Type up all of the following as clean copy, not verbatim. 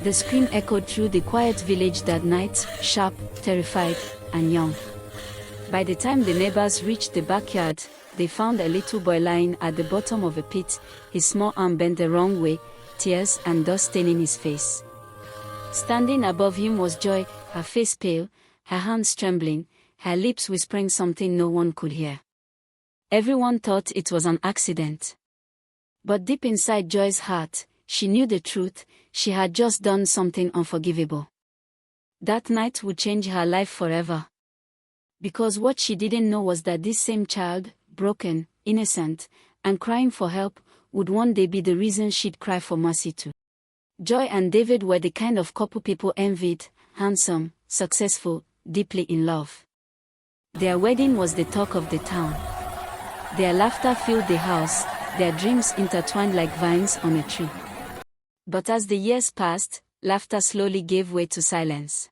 The scream echoed through the quiet village that night, sharp, terrified, and young. By the time the neighbors reached the backyard, they found a little boy lying at the bottom of a pit, his small arm bent the wrong way, tears and dust staining his face. Standing above him was Joy, her face pale, her hands trembling, her lips whispering something no one could hear. Everyone thought it was an accident. But deep inside Joy's heart, she knew the truth. She had just done something unforgivable. That night would change her life forever. Because what she didn't know was that this same child, broken, innocent, and crying for help, would one day be the reason she'd cry for mercy too. Joy and David were the kind of couple people envied, handsome, successful, deeply in love. Their wedding was the talk of the town. Their laughter filled the house, their dreams intertwined like vines on a tree. But as the years passed, laughter slowly gave way to silence.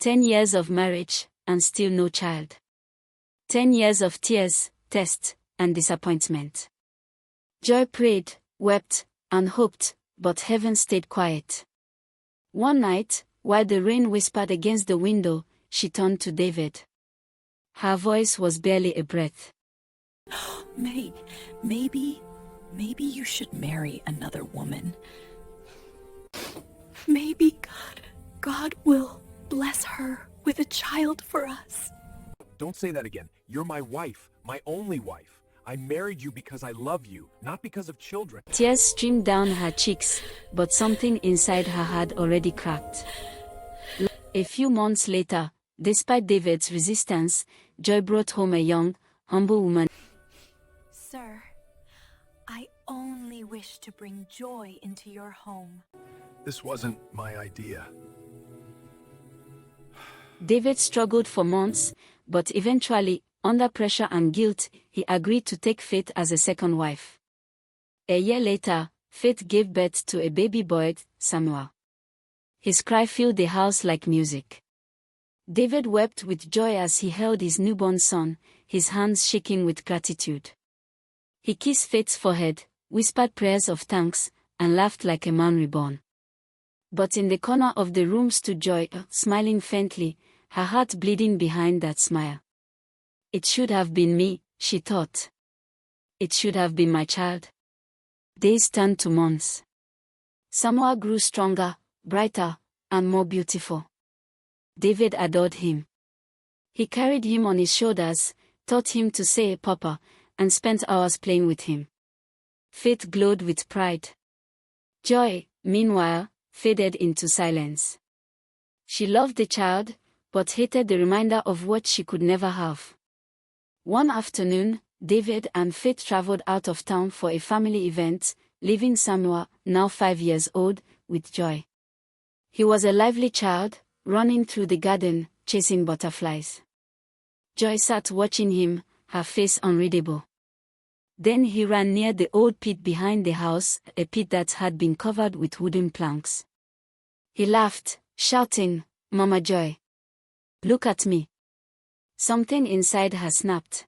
10 years of marriage, and still no child. 10 years of tears, tests, and disappointment. Joy prayed, wept, and hoped, but heaven stayed quiet. One night, while the rain whispered against the window, she turned to David. Her voice was barely a breath. Maybe you should marry another woman. Maybe God will bless her with a child for us. Don't say that again. You're my wife, my only wife. I married you because I love you, not because of children. Tears streamed down her cheeks, but something inside her had already cracked. A few months later, despite David's resistance, Joy brought home a young, humble woman. Sir, I only wish to bring joy into your home. This wasn't my idea. David struggled for months, but eventually, under pressure and guilt, he agreed to take Faith as a second wife. A year later, Faith gave birth to a baby boy, Samuel. His cry filled the house like music. David wept with joy as he held his newborn son, his hands shaking with gratitude. He kissed Faith's forehead, whispered prayers of thanks, and laughed like a man reborn. But in the corner of the room stood Joy, smiling faintly, her heart bleeding behind that smile. It should have been me, she thought. It should have been my child. Days turned to months. Samuel grew stronger, brighter, and more beautiful. David adored him. He carried him on his shoulders, taught him to say Papa, and spent hours playing with him. Faith glowed with pride. Joy, meanwhile, faded into silence. She loved the child, but hated the reminder of what she could never have. One afternoon, David and Faith traveled out of town for a family event, leaving Samuel, now 5 years old, with Joy. He was a lively child, running through the garden, chasing butterflies. Joy sat watching him, her face unreadable. Then he ran near the old pit behind the house, a pit that had been covered with wooden planks. He laughed, shouting, "Mama Joy! Look at me." Something inside her snapped.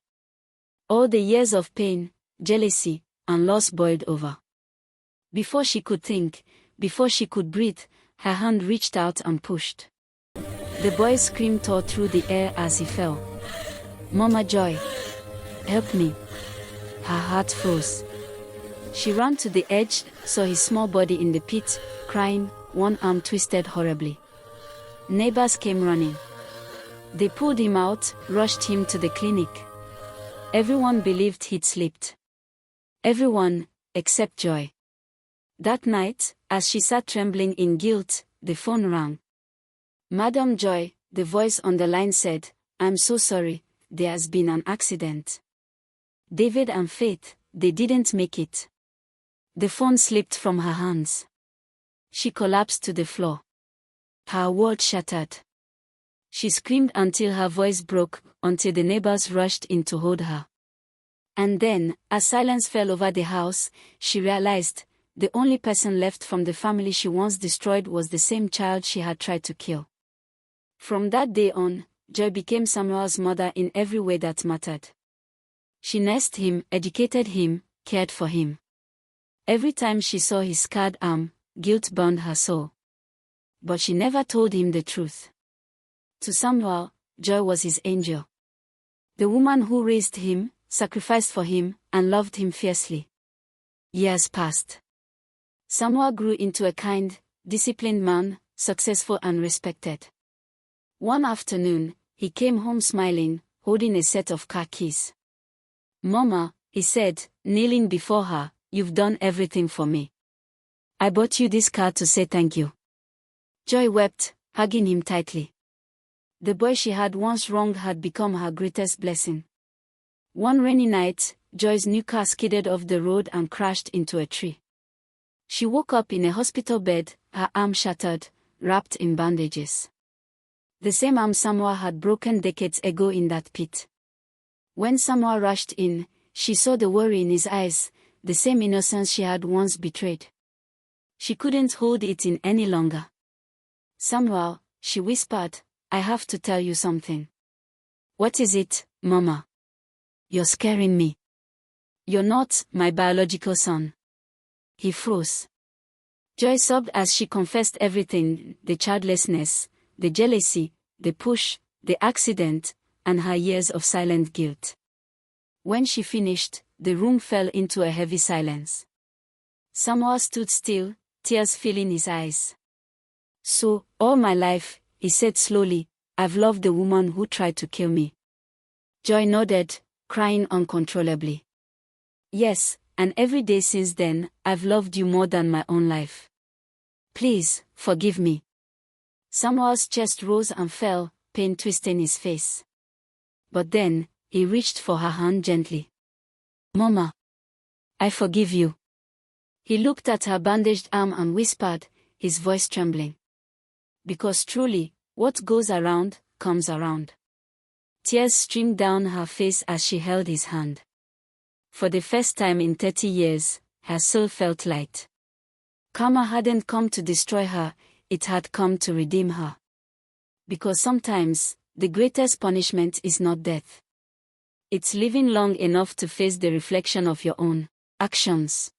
All the years of pain, jealousy, and loss boiled over. Before she could think, before she could breathe, her hand reached out and pushed. The boy's scream tore through the air as he fell. "Mama Joy! Help me!" Her heart froze. She ran to the edge, saw his small body in the pit, crying, one arm twisted horribly. Neighbors came running. They pulled him out, rushed him to the clinic. Everyone believed he'd slipped. Everyone, except Joy. That night, as she sat trembling in guilt, the phone rang. "Madam Joy," the voice on the line said, "I'm so sorry, there has been an accident. David and Faith, they didn't make it." The phone slipped from her hands. She collapsed to the floor. Her world shattered. She screamed until her voice broke, until the neighbors rushed in to hold her. And then, as silence fell over the house, she realized, the only person left from the family she once destroyed was the same child she had tried to kill. From that day on, Joy became Samuel's mother in every way that mattered. She nursed him, educated him, cared for him. Every time she saw his scarred arm, guilt burned her soul. But she never told him the truth. To Samuel, Joy was his angel. The woman who raised him, sacrificed for him, and loved him fiercely. Years passed. Samuel grew into a kind, disciplined man, successful and respected. One afternoon, he came home smiling, holding a set of car keys. "Mama," he said, kneeling before her, "you've done everything for me. I bought you this car to say thank you." Joy wept, hugging him tightly. The boy she had once wronged had become her greatest blessing. One rainy night, Joy's new car skidded off the road and crashed into a tree. She woke up in a hospital bed, her arm shattered, wrapped in bandages. The same arm Samuel had broken decades ago in that pit. When Samuel rushed in, she saw the worry in his eyes, the same innocence she had once betrayed. She couldn't hold it in any longer. "Samuel," she whispered, "I have to tell you something." "What is it, Mama?" "You're scaring me. You're not my biological son." He froze. Joy sobbed as she confessed everything: the childlessness, the jealousy, the push, the accident, and her years of silent guilt. When she finished, the room fell into a heavy silence. Samuel stood still, tears filling his eyes. "So, all my life," he said slowly, "I've loved the woman who tried to kill me." Joy nodded, crying uncontrollably. "Yes, and every day since then, I've loved you more than my own life. Please, forgive me." Samuel's chest rose and fell, pain twisting his face. But then, he reached for her hand gently. "Mama, I forgive you." He looked at her bandaged arm and whispered, his voice trembling. "Because truly, what goes around, comes around." Tears streamed down her face as she held his hand. For the first time in 30 years, her soul felt light. Karma hadn't come to destroy her, it had come to redeem her. Because sometimes, the greatest punishment is not death. It's living long enough to face the reflection of your own actions.